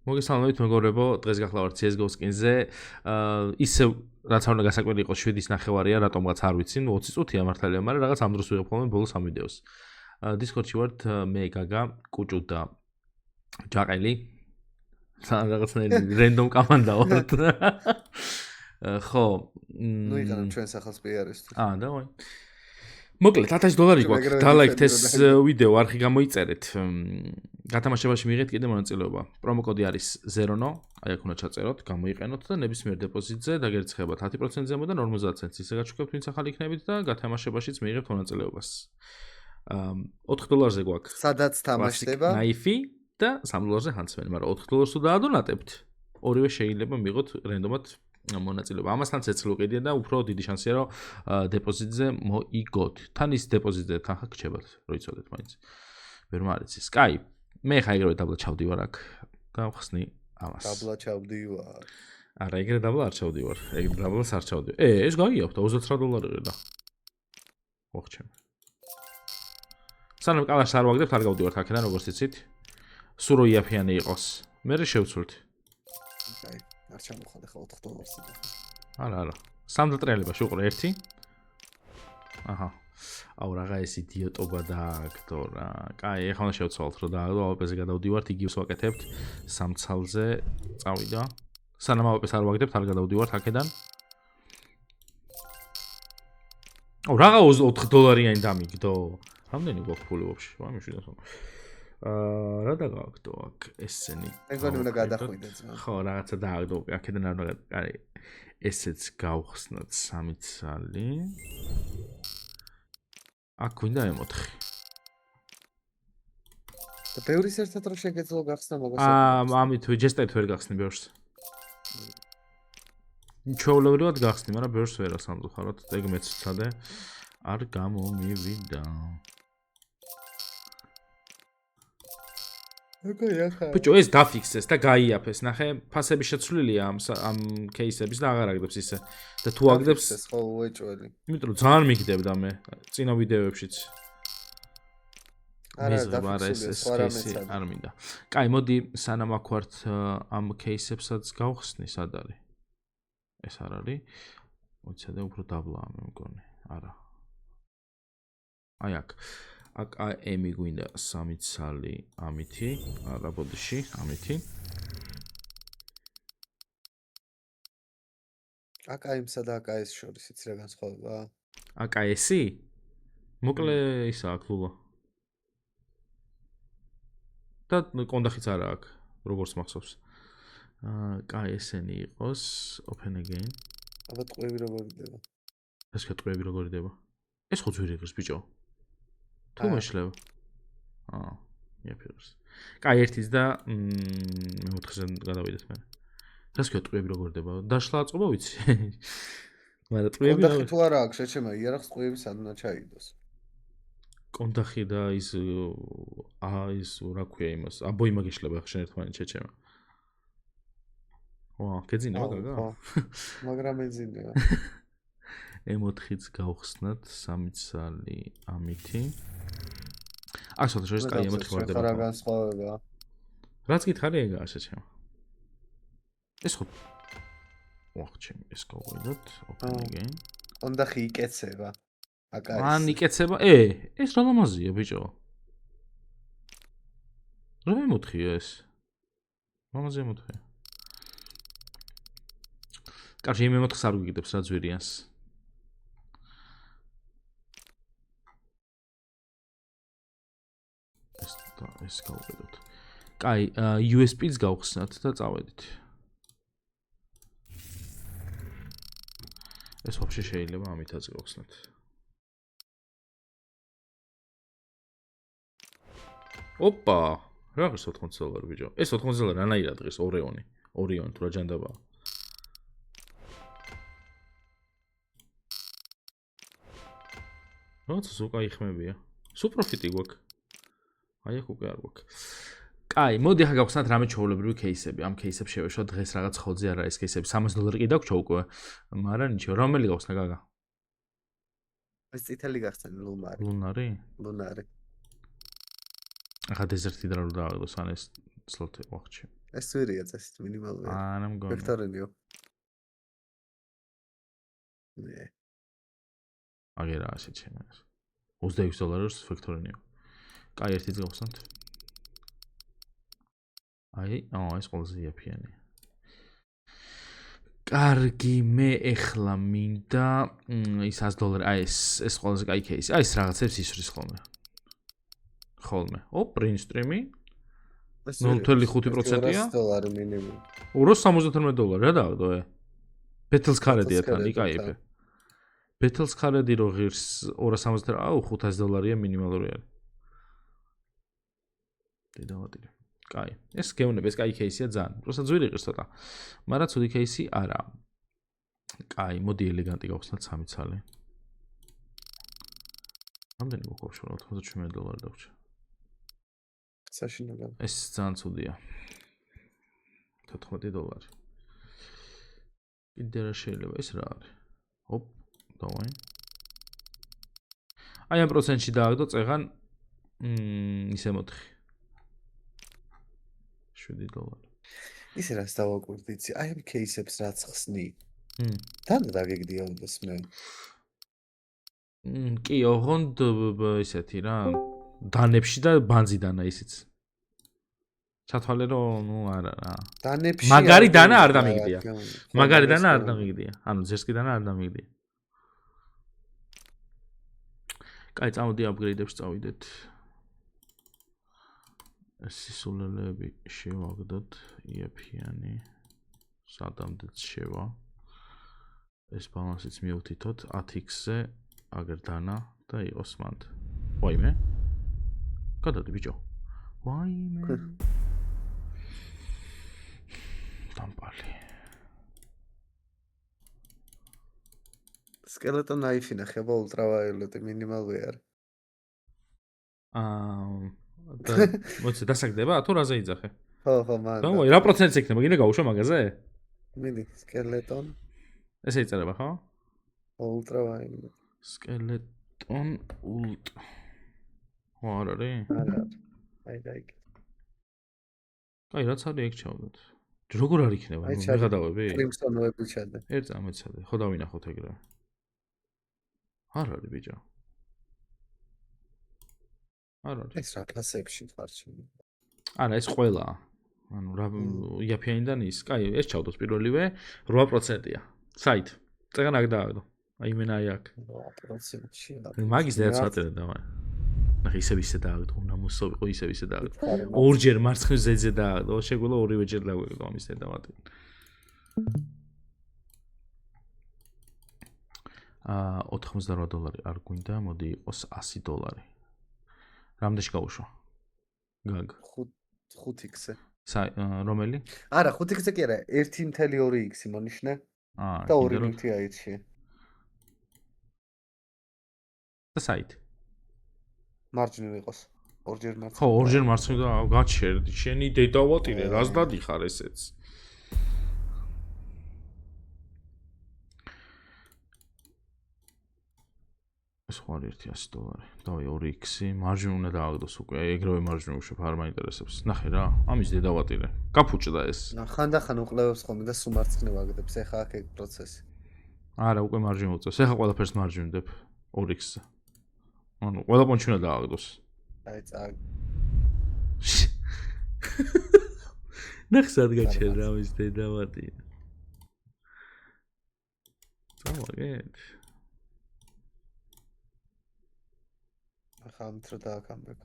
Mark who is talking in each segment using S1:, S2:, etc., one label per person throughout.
S1: მოგესალმებით მეგობრებო, დღეს გახლავართ CS:GO skin-ზე. ისევ რაც არ უნდა გასაკვირი იყოს 7:30-ია, რატომღაც არ ვიცი, 20 წუთია მართალია, მაგრამ რაღაც ამ დროს ვიღებ ხოლმე ბოლოს ამ ვიდეოს. Discord-ში ვართ მე, გაგა, კუჭუ და ჯაყელი. რაღაცნაირი random კომანდა ვართ. ხო,
S2: ნუ იყენებ ჩვენ სახელს PR-ისთვის.
S1: დავაი. მოკლედ $1000 გვაქვს. დალაიქთ ეს ვიდეო, არხი გამოიწერეთ. გათამაშებაში მიიღეთ კიდე მონაწილეობა. პრომოკოდი არის ZERONO, აი აქ უნდა ჩაწეროთ, გამოიყენოთ და ნებისმიერ დეპოზიტზე დაგერცხებათ 10% ზემოდან 50 ცენტს. ისე გაჩვენებთ, ვინც ახალი იქნებით და გათამაშებაშიც მიიღებთ მონაწილეობას. $4-ზე გვაქვს.
S2: სადაც თამაშდება
S1: ნაიფი და $3-ზე ჰანცმენი, მაგრამ $4 თუ დაადონატებთ, ორივე შეიძლება მიიღოთ რენდომად მონაწილეობა. ამასთან ცეცხლი უყიდია და უფრო დიდი შანსია რომ დეპოზიტზე მოიგოთ. თან ის დეპოზიტზე თანხა გრჩებათ, რო იცოდეთ მაინც. ვერ მარიცის. კაი. მე ხა ეგრევე დაბლა ჩავდივარ აქ. გავხსნი ამას.
S2: დაბლა ჩავდივარ.
S1: არა, ეგრე დაბლა არ ჩავდივარ. ეგრე დაბლას არ ჩავდივარ. ეს გაიაქვთ $29 და. ოხჩემ. სანამ კალაშს არ ვაგდებთ, არ გავდივართ აქედან, როგორც იცით. სულ რო იაფიანი იყოს. მე შევცვლით.
S2: კაი. არ ჩამოხადე ხო $4-ზე.
S1: არა. სამ დატრიალებაში უყურე 1. აჰა. აუ რაღა ეს იდიოტობა დააგდო რა. კაი, ეხლა უნდა შევცვალოთ რომ დააგდო, AWP-ზე გადავდივართ, იგივეს ვაკეთებთ. სამცალზე წავიდა. სანამ AWP-ს არ ვაგდებთ, არ გადავდივართ აქედან. აუ რაღა $4-იანი დამიგდო. რამდენი გვაქვს ფული ვაფშე? ვამი შვიდასო. რა დაგაგდო აქ ესენი?
S2: ეგონი უნდა გადახვიდე ძმა.
S1: ხო, რაღაცა დააგდო, აქედან არ უნდა, კაი. ესეც გავხსნათ 3 ცალი. აქ გვინდა M4.
S2: და ბევრის ერთად რო შეგეძლო გახსნა მაგას.
S1: ამით ჯესტებით ვერ გახსნი ბევრს. ჩვეულებრივად გახსნი, მაგრამ ბევრს ვერ ასამძახაროთ. ეგ მეც ვცადე. არ გამომივიდა. ბიჭო, ეს დაფიქსეს და გაიაფეს. ნახე, ფასები შეცვლილია ამ кейსების და აღარ აგდებს ისე. და თუ აგდებს,
S2: ეს ხო უეჭველი.
S1: იმიტომ რომ ძალიან მიგდებდა მე წინა ვიდეოებშიც.
S2: არა,
S1: ეს кейსი არ მინდა. კაი, მოდი, სანამ აქ ვართ ამ кейსებსაც გავხსნი, სად არის? ეს არ არის. მოიცადე უფრო დაბლაა მე მგონი. არა. აი აქ. აქ AM გვინდა 3 ცალი ამითი, არა ბოდიში, ამითი.
S2: AKM-სა და AKS შორის იცი რა განსხვავება?
S1: AKS-ი? მოკლე ისა აქ ლულა. და კონდახიც არა აქ, როგორც მახსოვს. AKS-ენი იყოს, open again.
S2: აბა ტყვევი როგორ იდება?
S1: ეს კეთყვები როგორ იდება? ეს ხო ძვირი ღირს ბიჭო. თუ მეშლევ. იაფერს. კაი, ერთიც და მე-4-ზე გადავიდეთ მე. ეს კეთყვები როგორ იდება? დაშლა აწყობა ვიცი. მაგრამ ტყვები
S2: კონდახი თუ არა აქვს, შეჩემა იარაღს ტყვები სადნა ჩაიდოს.
S1: კონდახი და ის რა ქვია იმას? აბო იმაგიშლება ხშენ ერთმანეთს შეჩემა. გეძინება გაგა?
S2: ხო. მაგრამ ეძინება.
S1: M4-იც გავხსნათ 3 ცალი ამითი. ახლა შეიძლება კაი M4 ვარდება.
S2: რა განსხვავება?
S1: რაც გითხარი ეგაა შეჩემა. ეს ხო ვახჩემ ეს გავიდოთ open again.
S2: კონდახი იკეცება. AKS.
S1: ან იკეცება? ეს რა ლამაზია ბიჭო. რა M4-ია ეს? ლამაზია M4. კარგი, M4-ს არ გიგდებს რა ძვირიანს. ეს გავყიდოთ. კაი, USB-ს გავხსნათ და წავედით. ეს ვაფშე შეიძლება ამითაც გავხსნათ. ოპა, რა ღირს $80 ბიჭო. ეს $80 რანაირად ღირს ორეონი თუ რა ჯანდაბაა. როცა სულ კაი ხმებია. სულ პროფიტი გვაქვს. აი აქ უკვე არ გვაქვს. კაი, მოდი ახლა გავხსნათ რამე ჩვეულებრივი кейსები. ამ кейსებს შევეშვა დღეს რაღაც ხოძე არა ეს кейსები. $300 კი დაგვჭა უკვე. მაგრამ ნიჩო, რომელი გავხსნა გაგა?
S2: ეს წითელი გახსნი ლუნარი.
S1: ლუნარი?
S2: ლუნარი.
S1: ახლა დეზერტი და რა დააგდოს ან ეს სლოტი ვახჩი.
S2: ეს ვერია წესით მინიმალური.
S1: არა მგონი.
S2: ვექტორინიო. ნე.
S1: აგერა ასე ჩემს. $26 ვექტორინიო. კაი, ერთი გავხსნათ. აი, ეს ყველაზე იაფიანი. კარგი, მე ეხლა მინდა ის $100, აი ეს ყველაზე კაი кейსი. აი ეს რაღაცებს ისვრის ხოლმე. პრინ სტრიმი 0.5%-ია.
S2: $200 მინიმუმ.
S1: $278 რა დააგდო ე? Battles Card-ია თან, იკაიფე. Battles Card-ი რო ღირს $270, $500-ია მინიმალური არის. დედავატირე. კაი. ეს გეუბნები, ეს კაი кейსია ძალიან. პროსტა ძვირი ღირს ცოტა. მაგრამ ცუდი кейსი არა. კაი, მოდი ელეგანტი გავხსნათ 3 ცალი. რამდენი მოგვაქვს $97 დავრჩა.
S2: საშინელება.
S1: ეს ძალიან ცუდია. $14. კიდე რა შეიძლება ეს რა არის? დავაი. აი ამ პროცენტში დააგდო წეღან ისე მოთხი. $7.
S2: ისე რას დავაკვირდი, იცი? აი ამ кейსებს რაც ხსნი. თან დაგეგდია უნდას მე.
S1: კი, ოღონდ ისეთი რა, დანებში და ბანზიდანა ისიც. ჩათვალე რომ არა რა.
S2: დანებში
S1: მაგარი დანა არ დამიგდია. მაგარი დანა არ დამიგდია. ანუ ზერსკი დანა არ დამიგდია. კაი, წამოდი აპგრეიდებს წავიდეთ. სისულელეები შევაგდოთ, იაფიანი. სადამდეც შევა. ეს ბალანსიც მივთითოთ 10x-ზე, აგერ დანა და იყოს მანდ. ვაიმე. გადადი ბიჭო. ვაიმე. დამპალი.
S2: სკელეტონ ნაიფი ნახება ულტრავაიოლეტი მინიმალური არის.
S1: მოცე დასაგდება თუ რაზე იძახე?
S2: ხო, მაგრამ.
S1: დავაი, რა პროცენტს ექნება? გინდა გავუშვა მაგაზე?
S2: მიდი, სკელეტონ.
S1: ესე იწერება, ხო?
S2: ულტრავაიოლეტი.
S1: სკელეტონ ულტ. არ არის?
S2: არა. აი დაიგე.
S1: კაი, რაც არის ეგ ჩავდოთ. როგორ არ იქნება? მე გადავები?
S2: კრიმსონოები ჩადე.
S1: ერთ წამეცადე. ხო დავინახოთ ეგრე. არ არის ბიჭო. არ არის.
S2: ეს რა კლასებში ხარჩი.
S1: არა, ეს ყველა. ანუ რა იაფიანიდან ის. კაი, ეს ჩავდოთ პირველივე 8%-ია. საით? წეგან აქ დააგდო. აი მენა აი აქ.
S2: 8%-ში.
S1: მაგის დედაც ვაწერე დავაი. ნახე ისე დააგდო, უნდა მოსოვიყო ისე დააგდო. ორჯერ მარცხნივ ზეზე დააგდო, შეგვიძლია ორივეჯერ დაგვეგდო ამის დედავატი. $88 არ გვინდა, მოდი იყოს $100. რამდენში გავუშვა? გაგ.
S2: 5x-ზე.
S1: რომელი?
S2: არა, 5x-ზე კი არა, 1.2x მონიშნე. და 2.2-ში.
S1: და საით?
S2: მარჯვნივ იყოს. ორჯერ მარცხნივ.
S1: ხო, ორჯერ მარცხნივ და გაჩერდი. შენი დედავატირე, რას დადიხარ ესეც? ეს ხო არის $100. დავაი 2x-ი, მარჯვნივ უნდა დააგდოს უკვე, ეგრევე მარჯვნივ უშვებ, არ მაინტერესებს. ნახე რა, ამის დედავატირე. გაფუჭდა ეს.
S2: ხანდახან უყლევებს ხოლმე და სულ მარცხნივ აგდებს, ეხა აქ ეგ პროცესი.
S1: არა, უკვე მარჯვნივ უწევს. ეხა ყველაფერს მარჯვნივდებ 2x-ზე. ანუ ყველა პონჩი უნდა დააგდოს.
S2: აი წააგ.
S1: ნახსად გაჩერ რა ის დედავატი. წავაგეთ.
S2: ახლა ამით რა დააკამბებ.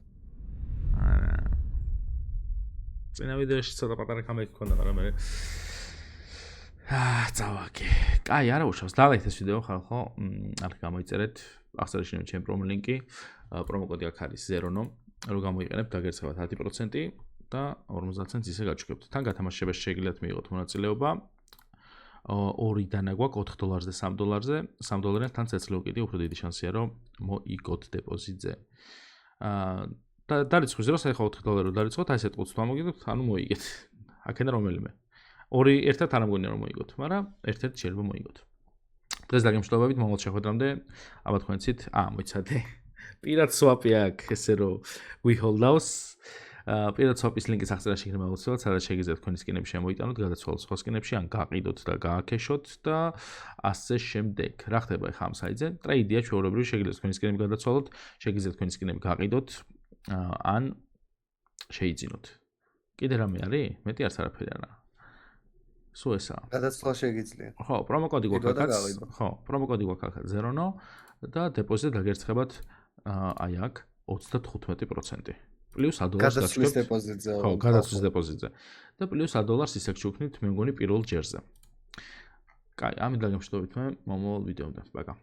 S1: არა. წინა ვიდეოში ცოტა პატარა კამერი გქონდა, მაგრამ მე წავაგე. კაი, არა უშავს. დალაიქეთ ეს ვიდეო ხალხო. არ გამოიწერეთ. აღწერაში ნუ ჩემ პრომო ლინკი. პრომო კოდი აქ არის ZERONO. რო გამოიყენებთ, დაგერცევათ 10% და 50 ცენტს ისე გაჩვენებთ. თან გათამაშებაში შეგიძლიათ მიიღოთ მონაწილეობა. 2 დანა გვაქვს $4-ზე, $3-ზე. $3-დან თან წეცლივ კიდე უფრო დიდი შანსია რომ მოიგოთ დეპოზიტზე. და დარიცხვის დროს ახლა $4 დარიცხოთ, აი ესეთ ყუთს ამოგიგებთ, ანუ მოიგეთ. აქენა რომელიმე. 2 ერთად არ ამგონია რომ მოიგოთ, მაგრამ ერთ-ერთ შეიძლება მოიგოთ. დღეს დაგემშვიდობებით, მომავალ შეხვედრამდე, აბა თქვენცით, მოიცადე. პირად სვაპი აქვს, ესე რომ we hold house. პირად swap-ის ლინკის აღწერაში იქნება აუცილებლად, სადაც შეგიძლიათ თქვენი სკინები შემოიტანოთ, გადაცვალოთ სხვა სკინებში, ან გაყიდოთ და გააკეშოთ და ასე შემდეგ. რა ხდება ახლა ამ საიტზე? ტრეიდია ჩვეულებრივ, შეგიძლიათ თქვენი სკინები გადაცვალოთ, შეგიძლიათ თქვენი სკინები გაყიდოთ, ან შეიძინოთ. კიდე რამე არის? მეტი არც არაფერი არა. სულ ესაა.
S2: გადაცვლა შეგიძლია.
S1: ხო, პრომოკოდი გვაქვს აქ. ხო, პრომოკოდი გვაქვს აქ 0 და დეპოზიტი დაგერცხებათ აი აქ 35%. პლუს $100
S2: გადაცვლის დეპოზიტზე.
S1: ხო, გადაცვლის დეპოზიტზე. და პლუს $100 ისე გჩუქნით, მე მგონი პირველ ჯერზე. კაი, ამით დაგემშვიდობით მე მომავალ ვიდეომდე. ბაგა.